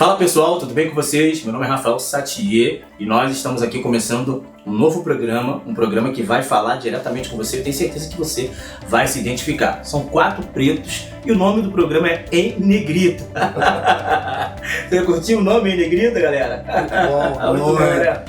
Fala pessoal, tudo bem com vocês? Meu nome é Rafael Satier e nós estamos aqui começando um novo programa, um programa que vai falar diretamente com você. Eu tenho certeza que você vai se identificar. São 4 pretos e o nome do programa é Em Negrito. Você curtiu o nome Em Negrito, galera? Muito bom, galera.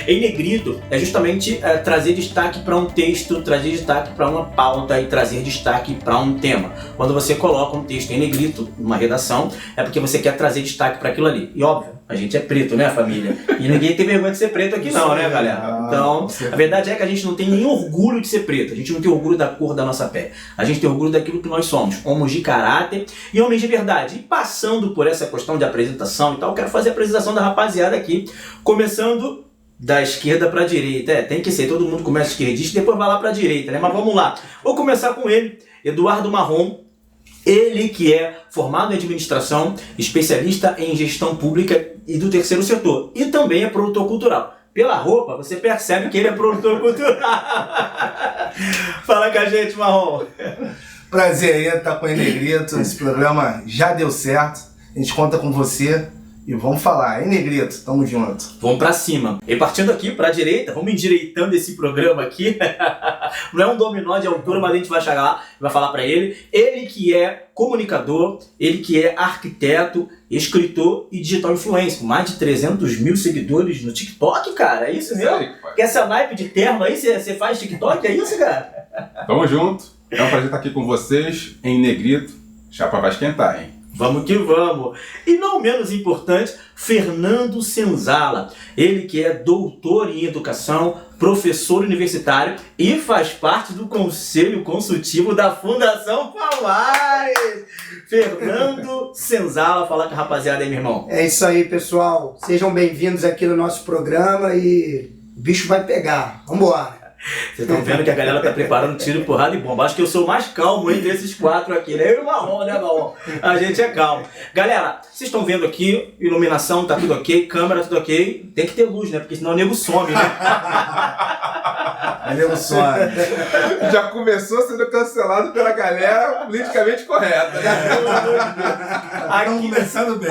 Em Negrito é justamente trazer destaque para um texto, trazer destaque para uma pauta e trazer destaque para um tema. Quando você coloca um texto em negrito, numa redação, é porque você quer trazer destaque para aquilo ali. E óbvio, a gente é preto, né, família? E ninguém tem vergonha de ser preto aqui não, né, galera? Então, a verdade é que a gente não tem nem orgulho de ser preto. A gente não tem orgulho da cor da nossa pele. A gente tem orgulho daquilo que nós somos. Homens de caráter e homens de verdade. E passando por essa questão de apresentação e tal, eu quero fazer a apresentação da rapaziada aqui, começando da esquerda para a direita. Tem que ser, todo mundo começa esquerdista e depois vai lá para a direita, né? Mas vamos lá. Vou começar com ele, Eduardo Marrom. Ele que é formado em administração, especialista em gestão pública e do terceiro setor. E também é produtor cultural. Pela roupa, você percebe que ele é produtor cultural. Fala com a gente, Marrom. Prazer aí estar com o Em Negrito. Esse programa já deu certo. A gente conta com você. E vamos falar, Em Negrito, tamo junto. Vamos pra cima. E partindo aqui pra direita, vamos endireitando esse programa aqui. Não é um dominó de altura, mas a gente vai chegar lá e vai falar pra ele. Ele que é comunicador, ele que é arquiteto, escritor e digital influencer. Com mais de 300 mil seguidores no TikTok, cara. É isso mesmo? Que essa naipe de terno aí, você faz TikTok? É isso, cara? Tamo junto. É um prazer estar aqui com vocês, Em Negrito. Chapa vai esquentar, hein? Vamos que vamos! E não menos importante, Fernando Senzala. Ele que é doutor em educação, professor universitário e faz parte do Conselho Consultivo da Fundação Palmares. Fernando Senzala, fala com a rapaziada aí, meu irmão. É isso aí, pessoal. Sejam bem-vindos aqui no nosso programa e o bicho vai pegar. Vambora! Vocês estão vendo que a galera tá preparando tiro, porrada e bomba. Acho que eu sou o mais calmo entre esses 4 aqui, né? Eu e o Marrom, né, Marrom? A gente é calmo. Galera, vocês estão vendo aqui, iluminação, tá tudo ok, câmera, tudo ok. Tem que ter luz, né? Porque senão o nego some, né? O nego some. Já começou sendo cancelado pela galera politicamente correta, né? Estamos começando bem.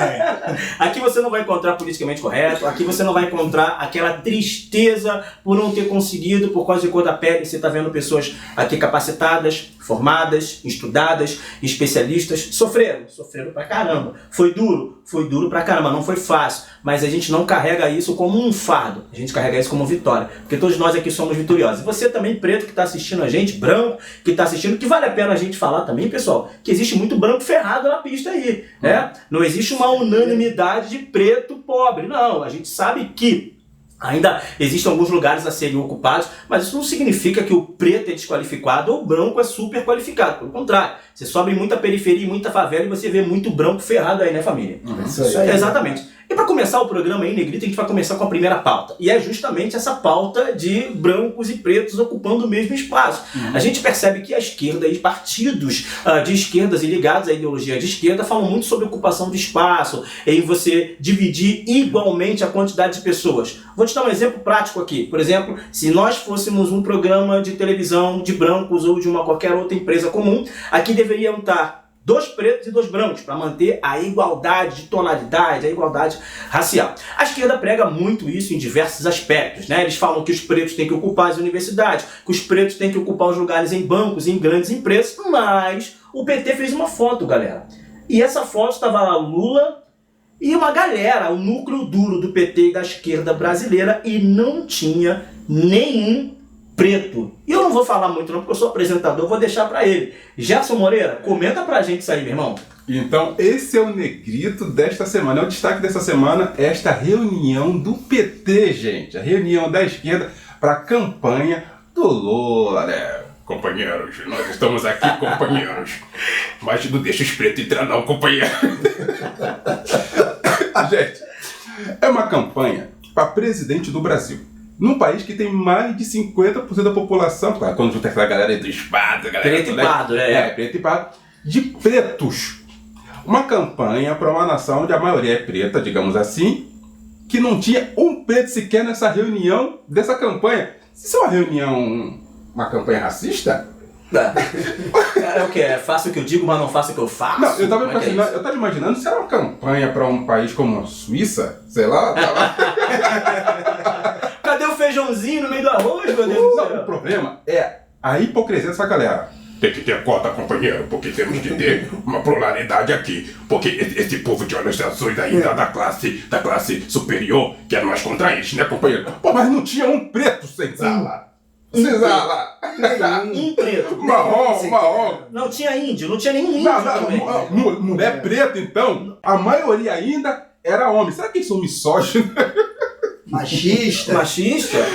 Aqui você não vai encontrar politicamente correto, aqui você não vai encontrar aquela tristeza por não ter conseguido, por causa de cor da pele. Você está vendo pessoas aqui capacitadas, formadas, estudadas, especialistas, sofreram pra caramba. Foi duro pra caramba, não foi fácil, mas a gente não carrega isso como um fardo, a gente carrega isso como vitória, porque todos nós aqui somos vitoriosos. E você também, preto, que está assistindo a gente, branco, que está assistindo, que vale a pena a gente falar também, pessoal, que existe muito branco ferrado na pista aí, né? Não existe uma unanimidade de preto pobre, não, a gente sabe que ainda existem alguns lugares a serem ocupados, mas isso não significa que o preto é desqualificado ou o branco é super qualificado. Pelo contrário, você sobe em muita periferia, em muita favela e você vê muito branco ferrado aí, né, família? Isso aí. Exatamente. E para começar o programa aí, Negrito, a gente vai começar com a primeira pauta. E é justamente essa pauta de brancos e pretos ocupando o mesmo espaço. A gente percebe que a esquerda e partidos de esquerdas e ligados à ideologia de esquerda falam muito sobre ocupação de espaço, em você dividir igualmente a quantidade de pessoas. Vou te dar um exemplo prático aqui. Por exemplo, se nós fôssemos um programa de televisão de brancos ou de uma qualquer outra empresa comum, aqui deveriam estar 2 pretos e 2 brancos, para manter a igualdade de tonalidade, a igualdade racial. A esquerda prega muito isso em diversos aspectos, né? Eles falam que os pretos têm que ocupar as universidades, que os pretos têm que ocupar os lugares em bancos, em grandes empresas, mas o PT fez uma foto, galera. E essa foto estava lá Lula e uma galera, o núcleo duro do PT e da esquerda brasileira, e não tinha nenhum preto. E eu não vou falar muito não, porque eu sou apresentador, eu vou deixar pra ele. Gerson Moreira, comenta pra gente isso aí, meu irmão. Então, esse é o Negrito desta semana. É o destaque dessa semana, esta reunião do PT, gente. A reunião da esquerda para a campanha do Lula, né? Companheiros, nós estamos aqui, companheiros. Mas não deixa os pretos entrar não, companheiro. Gente, é uma campanha para presidente do Brasil. Num país que tem mais de 50% da população, claro, quando junta aquela galera entre espadas, galera... Preto e pardo, né? Preto e pardo. De pretos. Uma campanha para uma nação onde a maioria é preta, digamos assim, que não tinha um preto sequer nessa reunião dessa campanha. Isso é uma reunião, uma campanha racista? É o que? Faço o que eu digo, mas não faço o que eu faço? Não, eu Como tava imaginando se era uma campanha pra um país como a Suíça, sei lá. Cadê o feijãozinho no meio do arroz, meu Deus do Não, o céu? problema é a hipocrisia dessa galera. Tem que ter cota, companheiro, porque temos que ter uma pluralidade aqui. Porque esse povo de olhos azuis aí da classe superior quer nós contra eles, né, companheiro? Pô, mas não tinha um preto sem sala. Senzala! Um preto. Marrom. Não tinha índio, não tinha nenhum índio também. Mulher preta, então, a maioria ainda era homem. Será que eles são misóginos? Machista.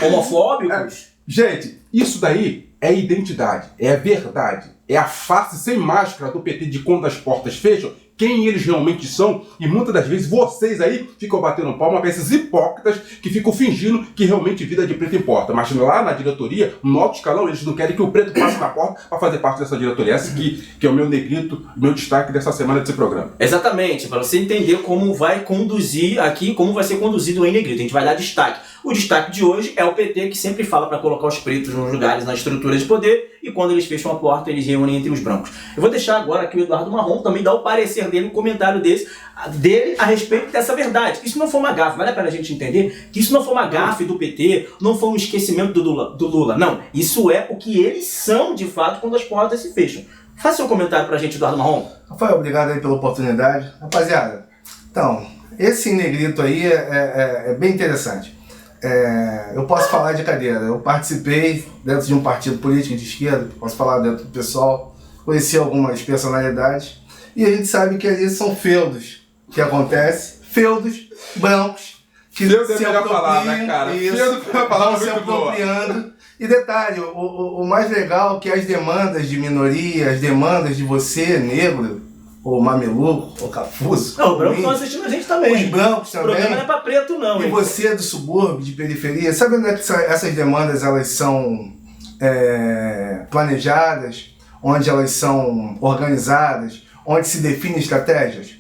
Homofóbicos. Gente, isso daí é identidade, é verdade, é a face sem máscara do PT de quando as portas fecham, quem eles realmente são, e muitas das vezes vocês aí ficam batendo palma para esses hipócritas que ficam fingindo que realmente vida de preto importa. Mas lá na diretoria, no alto escalão, eles não querem que o preto passe na porta para fazer parte dessa diretoria. Esse que é o meu negrito, meu destaque dessa semana desse programa. Exatamente, para você entender como vai conduzir aqui, como vai ser conduzido o Em Negrito. A gente vai dar destaque. O destaque de hoje é o PT, que sempre fala para colocar os pretos nos lugares, nas estruturas de poder, e quando eles fecham a porta, eles reúnem entre os brancos. Eu vou deixar agora que o Eduardo Marrom também dá o parecer dele, um comentário dele a respeito dessa verdade. Isso não foi uma gafe, vale a pena a gente entender que isso não foi uma gafe do PT, não foi um esquecimento do Lula. Não, isso é o que eles são de fato quando as portas se fecham. Faça um comentário pra gente, Eduardo Marrom. Rafael, obrigado aí pela oportunidade. Rapaziada, então, esse negrito aí é bem interessante. Eu posso falar de cadeira. Eu participei dentro de um partido político de esquerda, posso falar dentro do pessoal, conheci algumas personalidades, e a gente sabe que ali são feudos que acontece, feudos brancos, que Feudo é se melhor falar, né, cara? isso, Feudo é uma palavra se muito boa. apropriando. E detalhe, o mais legal é que as demandas de minoria, as demandas de você, negro, ou mameluco, ou cafuso, Não, os brancos ou estão assistindo a gente também. os brancos O também. programa não é pra preto, não. E hein? você do subúrbio, de periferia, sabe onde é que essas demandas elas são planejadas, onde elas são organizadas, onde se definem estratégias?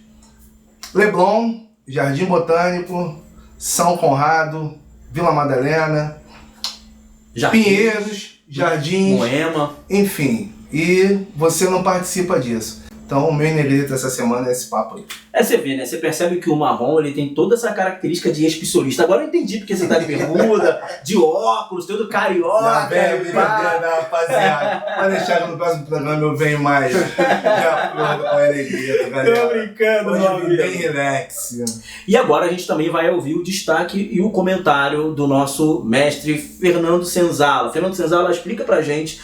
Leblon, Jardim Botânico, São Conrado, Vila Madalena, Pinheiros, Jardim, Moema. enfim. E você não participa disso. Então o meu Em Negrito essa semana é esse papo aí. Você vê, né? Você percebe que o Marrom ele tem toda essa característica de ex-pissolista. Agora eu entendi porque você tá de bermuda, de óculos, todo carioca. Rapaziada. Vai deixar que no próximo programa eu venho mais de acordo com o Em Negrito, galera. Tô brincando, meu Hoje amigo. bem relax. E agora a gente também vai ouvir o destaque e o comentário do nosso mestre Fernando Senzala. Fernando Senzala, explica pra gente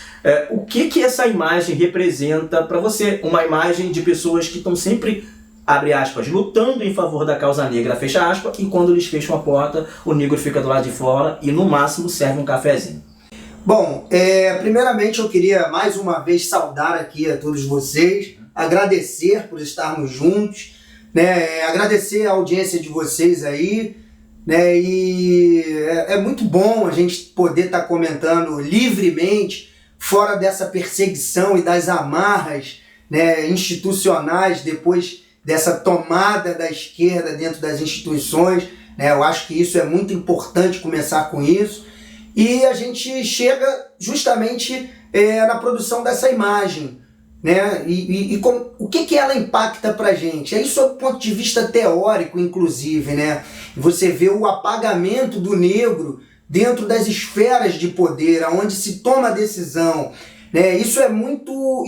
o que essa imagem representa pra você. Uma imagem de pessoas que estão sempre, abre aspas, lutando em favor da causa negra, fecha aspas, e quando eles fecham a porta, o negro fica do lado de fora e no máximo serve um cafezinho. Bom, primeiramente eu queria mais uma vez saudar aqui a todos vocês, agradecer por estarmos juntos, né, agradecer a audiência de vocês aí, né, e é muito bom a gente poder estar comentando livremente, fora dessa perseguição e das amarras, né, institucionais, depois dessa tomada da esquerda dentro das instituições, né, eu acho que isso é muito importante começar com isso, e a gente chega justamente na produção dessa imagem, né, e o que ela impacta pra gente, aí sob o ponto de vista teórico, inclusive, né, você vê o apagamento do negro dentro das esferas de poder, onde se toma a decisão, né? Isso é muito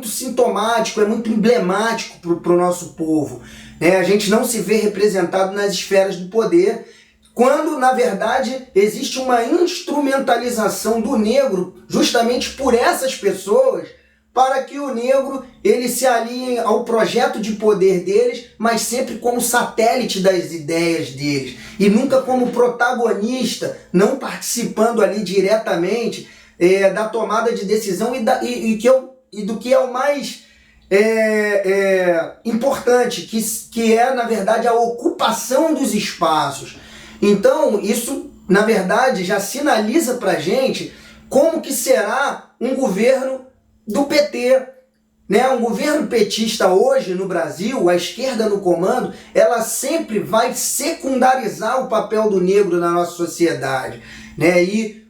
sintomático, é muito emblemático para o nosso povo, né? A gente não se vê representado nas esferas do poder, quando na verdade existe uma instrumentalização do negro justamente por essas pessoas, para que o negro ele se alie ao projeto de poder deles, mas sempre como satélite das ideias deles, e nunca como protagonista, não participando ali diretamente da tomada de decisão e do que é o mais importante, que é, na verdade, a ocupação dos espaços. Então, isso, na verdade, já sinaliza pra gente como que será um governo do PT, né? Um governo petista hoje no Brasil, a esquerda no comando, ela sempre vai secundarizar o papel do negro na nossa sociedade, né? E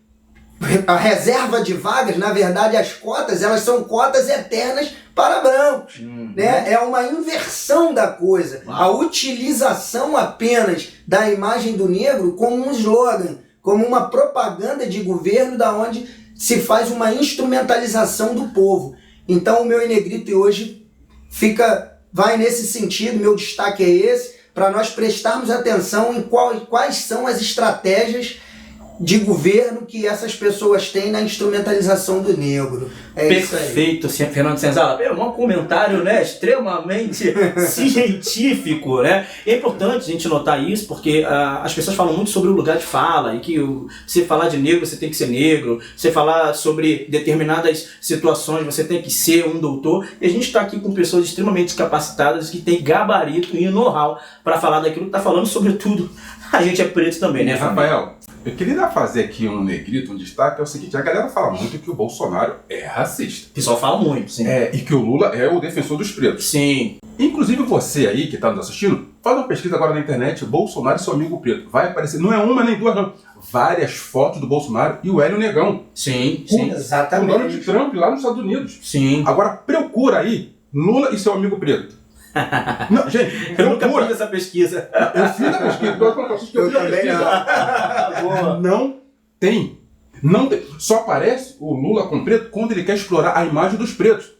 a reserva de vagas, na verdade as cotas, elas são cotas eternas para brancos, né? É uma inversão da coisa, a utilização apenas da imagem do negro como um slogan, como uma propaganda de governo da onde se faz uma instrumentalização do povo. Então o meu em negrito hoje vai nesse sentido, meu destaque é esse, para nós prestarmos atenção em quais são as estratégias de governo que essas pessoas têm na instrumentalização do negro. Perfeito, Fernando Senzala. É um comentário, né, extremamente científico, né? É importante a gente notar isso, porque as pessoas falam muito sobre o lugar de fala, e que você falar de negro, você tem que ser negro, você falar sobre determinadas situações, você tem que ser um doutor, e a gente está aqui com pessoas extremamente capacitadas que têm gabarito e know-how para falar daquilo que está falando, sobretudo a gente é preto também, né, Rafael? Eu queria fazer aqui um negrito, um destaque, é o seguinte, a galera fala muito que o Bolsonaro é racista. O pessoal fala muito, sim. E que o Lula é o defensor dos pretos. Sim. Inclusive você aí que está nos assistindo, faz uma pesquisa agora na internet, Bolsonaro e seu amigo preto. Vai aparecer, não é uma nem duas não, várias fotos do Bolsonaro e o Hélio Negão. Sim, exatamente. O Donald Trump lá nos Estados Unidos. Sim. Agora procura aí, Lula e seu amigo preto. Não, gente, eu nunca fiz essa pesquisa. Eu fiz a pesquisa. Eu também não. Não tem. Só aparece o Lula com preto quando ele quer explorar a imagem dos pretos.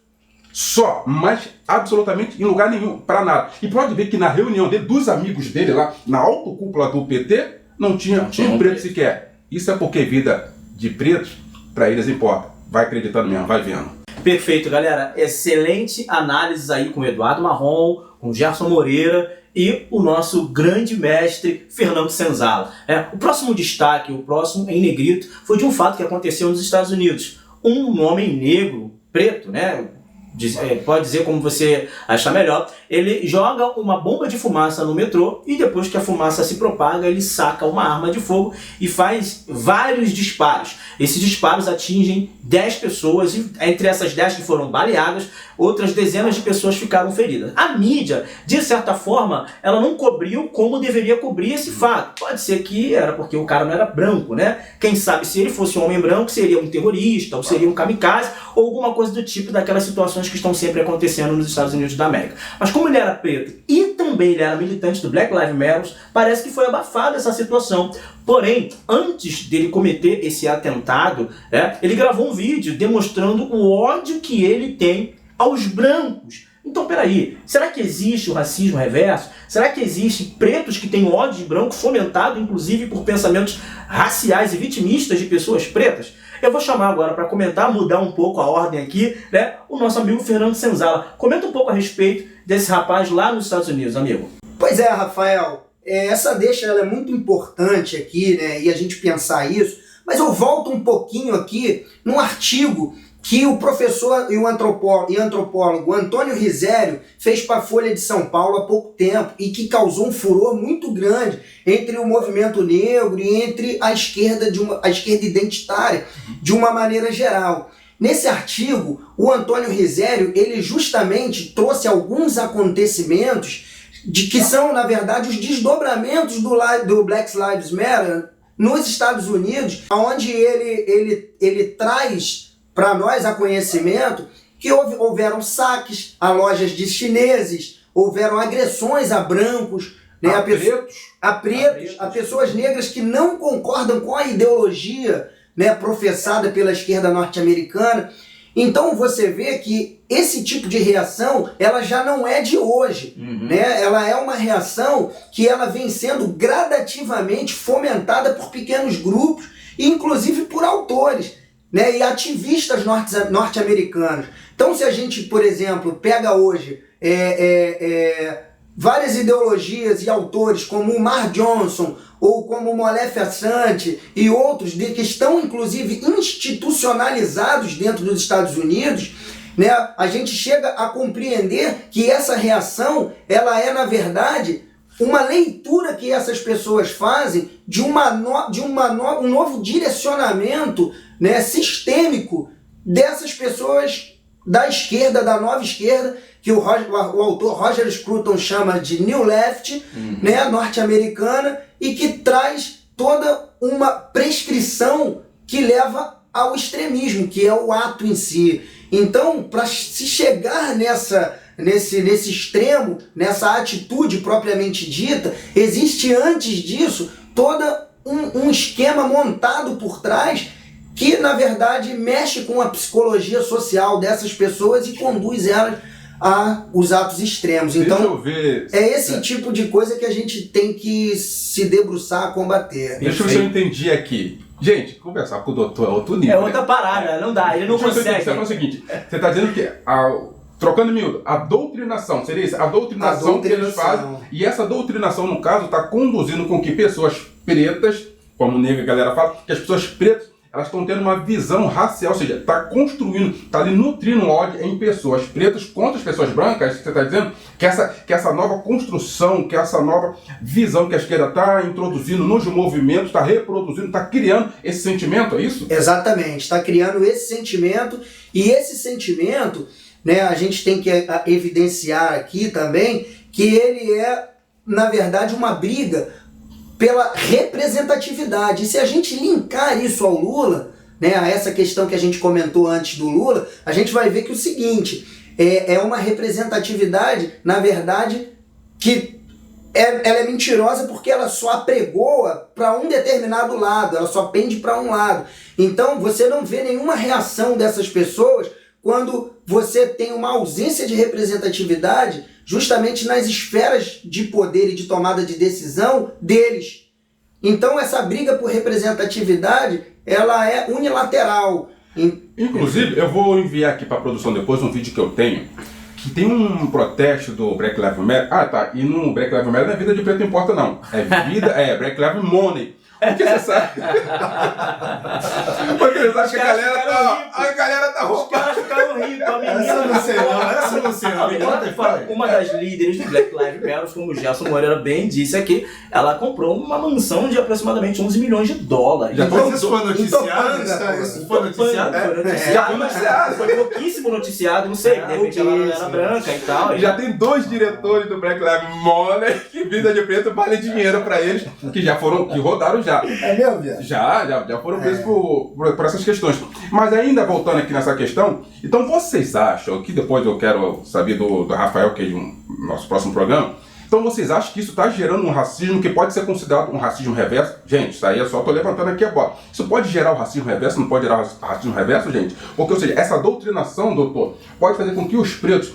Só, mas absolutamente em lugar nenhum, para nada. E pode ver que na reunião dele, dos amigos dele lá, na autocúpula do PT, não tinha um preto sequer. Isso é porque vida de pretos, para eles importa. Vai acreditando mesmo, vai vendo. Perfeito, galera. Excelente análise aí com o Eduardo Marrom, com o Gerson Moreira e o nosso grande mestre Fernando Senzala. O próximo destaque, o próximo em negrito, foi de um fato que aconteceu nos Estados Unidos. Um homem negro, preto, né? Pode dizer como você achar melhor, ele joga uma bomba de fumaça no metrô e depois que a fumaça se propaga, ele saca uma arma de fogo e faz vários disparos. Esses disparos atingem 10 pessoas e entre essas 10 que foram baleadas, outras dezenas de pessoas ficaram feridas. A mídia, de certa forma, ela não cobriu como deveria cobrir esse fato. Pode ser que era porque o cara não era branco, né? Quem sabe se ele fosse um homem branco, seria um terrorista, ou seria um kamikaze, ou alguma coisa do tipo daquelas situações que estão sempre acontecendo nos Estados Unidos da América. Mas como ele era preto e também ele era militante do Black Lives Matter, parece que foi abafada essa situação. Porém, antes dele cometer esse atentado, ele gravou um vídeo demonstrando o ódio que ele tem aos brancos. Então, peraí, será que existe o racismo reverso? Será que existem pretos que têm ódio de branco fomentado, inclusive por pensamentos raciais e vitimistas de pessoas pretas? Eu vou chamar agora para comentar, mudar um pouco a ordem aqui, né, o nosso amigo Fernando Senzala. Comenta um pouco a respeito desse rapaz lá nos Estados Unidos, amigo. Pois é, Rafael, essa deixa ela é muito importante aqui, né, e a gente pensar isso, mas eu volto um pouquinho aqui num artigo que o professor e o antropólogo Antônio Risério fez para a Folha de São Paulo há pouco tempo e que causou um furor muito grande entre o movimento negro e entre a esquerda identitária, de uma maneira geral. Nesse artigo, o Antônio Risério, ele justamente trouxe alguns acontecimentos que são, na verdade, os desdobramentos do Black Lives Matter nos Estados Unidos, onde ele traz para nós a conhecimento que houveram saques a lojas de chineses, houveram agressões a brancos, né, a pretos, a pessoas negras que não concordam com a ideologia, né, professada pela esquerda norte-americana. Então você vê que esse tipo de reação ela já não é de hoje, né? Ela é uma reação que ela vem sendo gradativamente fomentada por pequenos grupos e inclusive por autores, né, e ativistas norte-americanos. Então, se a gente, por exemplo, pega hoje várias ideologias e autores como o Mar Johnson ou como o Molefe Assange e outros que estão, inclusive, institucionalizados dentro dos Estados Unidos, né, a gente chega a compreender que essa reação ela é, na verdade, uma leitura que essas pessoas fazem de um novo direcionamento, né, sistêmico dessas pessoas da esquerda, da nova esquerda, que o autor Roger Scruton chama de New Left, né, norte-americana, e que traz toda uma prescrição que leva ao extremismo, que é o ato em si. Então, para se chegar nesse extremo, nessa atitude propriamente dita, existe antes disso todo um esquema montado por trás que, na verdade, mexe com a psicologia social dessas pessoas e conduz elas a os atos extremos. Então, é esse tipo de coisa que a gente tem que se debruçar a combater. Deixa eu ver se eu entendi aqui. Gente, conversar com o doutor é outro nível. É outra parada, não dá, ele não consegue. Você é o seguinte, você está dizendo que, trocando miúdo, a doutrinação, seria isso? A doutrinação que eles fazem, e essa doutrinação, no caso, está conduzindo com que pessoas pretas, como negra a galera fala, que as pessoas pretas, elas estão tendo uma visão racial, ou seja, está construindo, está ali nutrindo ódio em pessoas pretas contra as pessoas brancas. Você está dizendo que essa nova construção, que essa nova visão que a esquerda está introduzindo nos movimentos, está reproduzindo, está criando esse sentimento, é isso? Exatamente, está criando esse sentimento, e esse sentimento, né, a gente tem que evidenciar aqui também que ele é, na verdade, uma briga pela representatividade. E se a gente linkar isso ao Lula, né, a essa questão que a gente comentou antes do Lula, a gente vai ver que o seguinte, é uma representatividade, na verdade, que ela é mentirosa porque ela só apregoa para um determinado lado, ela só pende para um lado. Então você não vê nenhuma reação dessas pessoas quando você tem uma ausência de representatividade justamente nas esferas de poder e de tomada de decisão deles. Então essa briga por representatividade, ela é unilateral. Inclusive, eu vou enviar aqui para a produção depois um vídeo que eu tenho, que tem um protesto do Black Lives Matter. E no Black Lives Matter não é vida de preto importa não. É Black Lives Money. Porque você sabe. Porque você sabe que a galera tá roubando. Os caras ficaram ricos. A menina, uma das líderes do Black Lives Matter, como o Gerson Moreira bem disse aqui, ela comprou uma mansão de aproximadamente 11 milhões de dólares. Mas isso foi noticiado? Isso foi noticiado? Foi pouquíssimo noticiado, não sei. De repente ela não era branca e tal. Já tem 2 diretores do Black Lives Matter que vida de preto vale dinheiro pra eles, que rodaram já. É mesmo, Bia? Já foram presos por essas questões. Mas ainda voltando aqui nessa questão, então vocês acham, que depois eu quero saber do Rafael, que é o nosso próximo programa, então vocês acham que isso está gerando um racismo que pode ser considerado um racismo reverso? Gente, isso aí eu só estou levantando aqui a bola. Isso pode gerar o racismo reverso? Não pode gerar o racismo reverso, gente? Porque, ou seja, essa doutrinação, doutor, pode fazer com que os pretos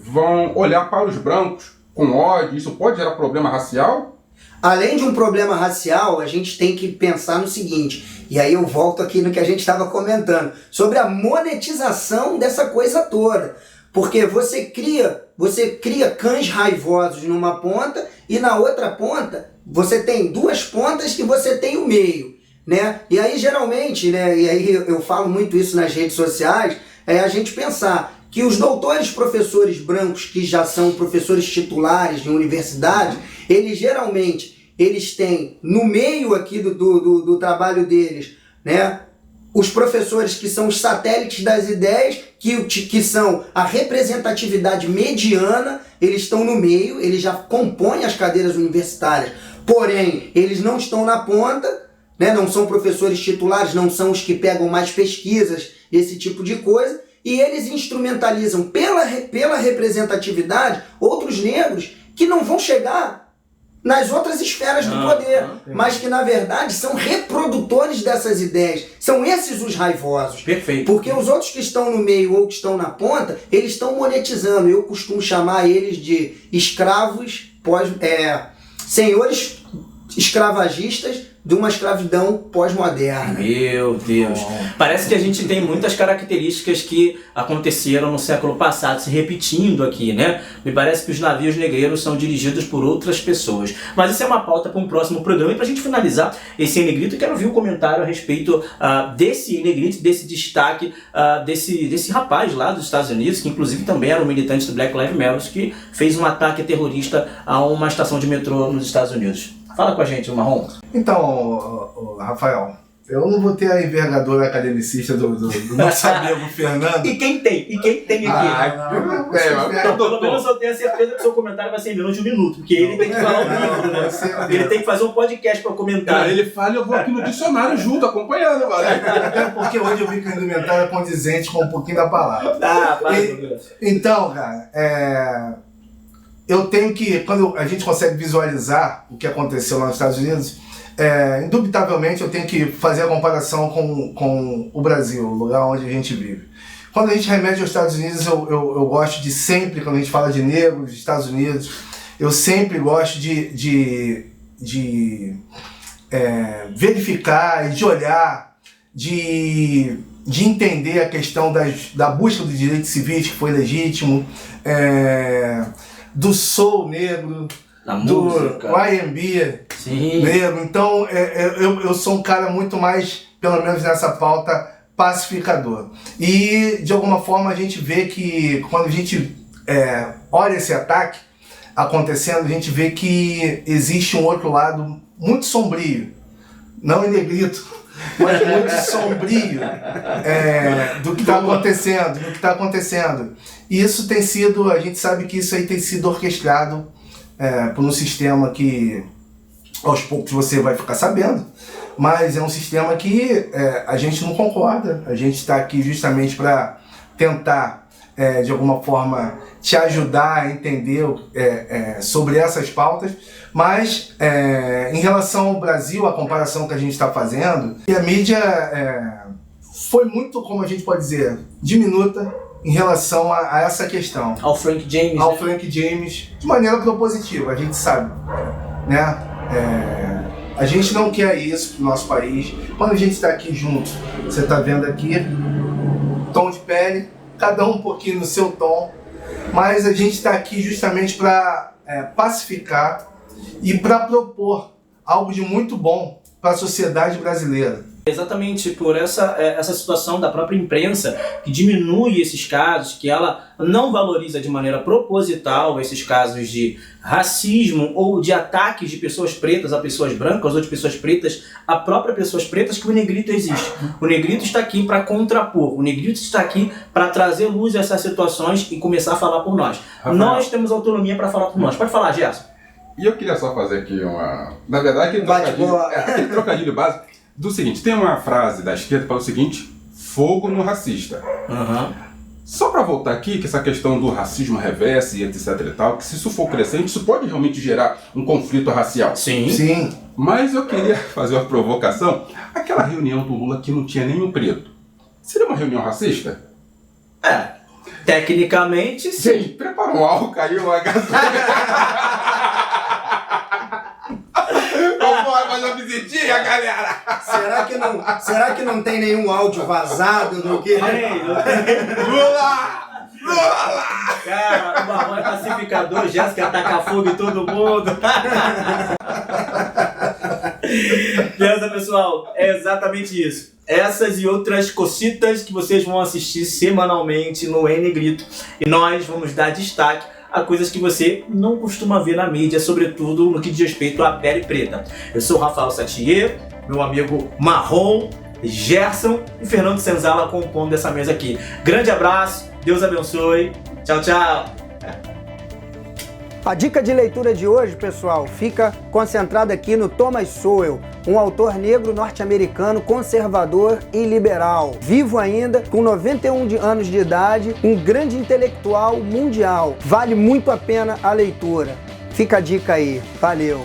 vão olhar para os brancos com ódio. Isso pode gerar problema racial? Além de um problema racial, a gente tem que pensar no seguinte, e aí eu volto aqui no que a gente estava comentando, sobre a monetização dessa coisa toda. Porque você cria cães raivosos numa ponta e na outra ponta você tem 2 pontas e você tem o meio, né? E aí geralmente, né, e aí eu falo muito isso nas redes sociais, é a gente pensar que os doutores professores brancos, que já são professores titulares de universidade, eles geralmente têm no meio aqui do trabalho deles, né, os professores que são os satélites das ideias, que são a representatividade mediana, eles estão no meio, eles já compõem as cadeiras universitárias, porém eles não estão na ponta, né, não são professores titulares, não são os que pegam mais pesquisas, esse tipo de coisa, e eles instrumentalizam pela representatividade outros negros que não vão chegar nas outras esferas do poder, mas que na verdade são reprodutores dessas ideias. São esses os raivosos. Perfeito. Porque os outros que estão no meio ou que estão na ponta, eles estão monetizando. Eu costumo chamar eles de escravos, senhores escravagistas de uma escravidão pós-moderna. Meu Deus. Parece que a gente tem muitas características que aconteceram no século passado se repetindo aqui, né? Me parece que os navios negreiros são dirigidos por outras pessoas. Mas isso é uma pauta para um próximo programa. E para a gente finalizar esse Negrito, eu quero ouvir um comentário a respeito desse Negrito, desse destaque, desse rapaz lá dos Estados Unidos, que inclusive também era um militante do Black Lives Matter, que fez um ataque terrorista a uma estação de metrô nos Estados Unidos. Fala com a gente, Marrom. Então, Rafael, Eu não vou ter a envergadura academicista do nosso amigo Fernando. E quem tem? Aqui? Então, pelo menos eu tenho a certeza que o seu comentário vai ser em menos de 1 minuto, porque ele tem que falar um livro, né? Ele tem que fazer um podcast para comentar. Ele fala e eu vou aqui no dicionário junto, acompanhando, mano. Até porque hoje eu vi que a indumentária é condizente com um pouquinho da palavra. Então, cara, eu tenho que, quando a gente consegue visualizar o que aconteceu lá nos Estados Unidos, indubitavelmente eu tenho que fazer a comparação com o Brasil, o lugar onde a gente vive. Quando a gente remete aos Estados Unidos, eu gosto de sempre, quando a gente fala de negros, Estados Unidos, eu sempre gosto de verificar e de olhar, de entender a questão da busca dos direitos civis, que foi legítimo, do soul negro, do R&B negro. Então eu sou um cara muito mais, pelo menos nessa pauta, pacificador. E de alguma forma a gente vê que quando a gente olha esse ataque acontecendo, a gente vê que existe um outro lado muito sombrio, não em negrito, mas muito sombrio do que está acontecendo, E isso tem sido, a gente sabe que isso aí tem sido orquestrado por um sistema que aos poucos você vai ficar sabendo, mas é um sistema que a gente não concorda. A gente está aqui justamente para tentar, de alguma forma, te ajudar a entender sobre essas pautas, mas em relação ao Brasil, a comparação que a gente está fazendo, a mídia foi muito, como a gente pode dizer, diminuta em relação a essa questão. Ao Frank James. Ao Frank James, de maneira propositiva, a gente sabe, né? A gente não quer isso pro nosso país. Quando a gente está aqui junto, você está vendo aqui, tom de pele, cada um pouquinho no seu tom, mas a gente está aqui justamente para pacificar e para propor algo de muito bom para a sociedade brasileira. Exatamente por essa situação da própria imprensa que diminui esses casos, que ela não valoriza de maneira proposital esses casos de racismo ou de ataques de pessoas pretas a pessoas brancas ou de pessoas pretas a próprias pessoas pretas, que o negrito existe. O negrito está aqui para contrapor, o negrito está aqui para trazer luz a essas situações e começar a falar por nós. Rafael, nós temos autonomia para falar por nós. Pode falar, Gerson. E eu queria só fazer aqui na verdade, aquele trocadilho básico do seguinte: tem uma frase da esquerda que fala o seguinte: fogo no racista. Só para voltar aqui, que essa questão do racismo reverso e etc e tal, que se isso for crescente, isso pode realmente gerar um conflito racial. Sim. Mas eu queria fazer uma provocação. Aquela reunião do Lula que não tinha nenhum preto, seria uma reunião racista? Tecnicamente, sim. Gente, prepara um álcool, caiu uma gasolina. Fazer uma visitinha, galera! Será que não tem nenhum áudio vazado no que? Lula! Cara, o Marrom é pacificador, Jéssica taca fogo em todo mundo. Beleza, pessoal? É exatamente isso. Essas e outras cocitas que vocês vão assistir semanalmente no Em Negrito. E nós vamos dar destaque a coisas que você não costuma ver na mídia, sobretudo no que diz respeito à pele preta. Eu sou o Rafael Satier, meu amigo Marrom, Gerson e Fernando Senzala compondo essa mesa aqui. Grande abraço, Deus abençoe, tchau, tchau! A dica de leitura de hoje, pessoal, fica concentrada aqui no Thomas Sowell, um autor negro norte-americano conservador e liberal, vivo ainda, com 91 anos de idade, um grande intelectual mundial. Vale muito a pena a leitura. Fica a dica aí. Valeu!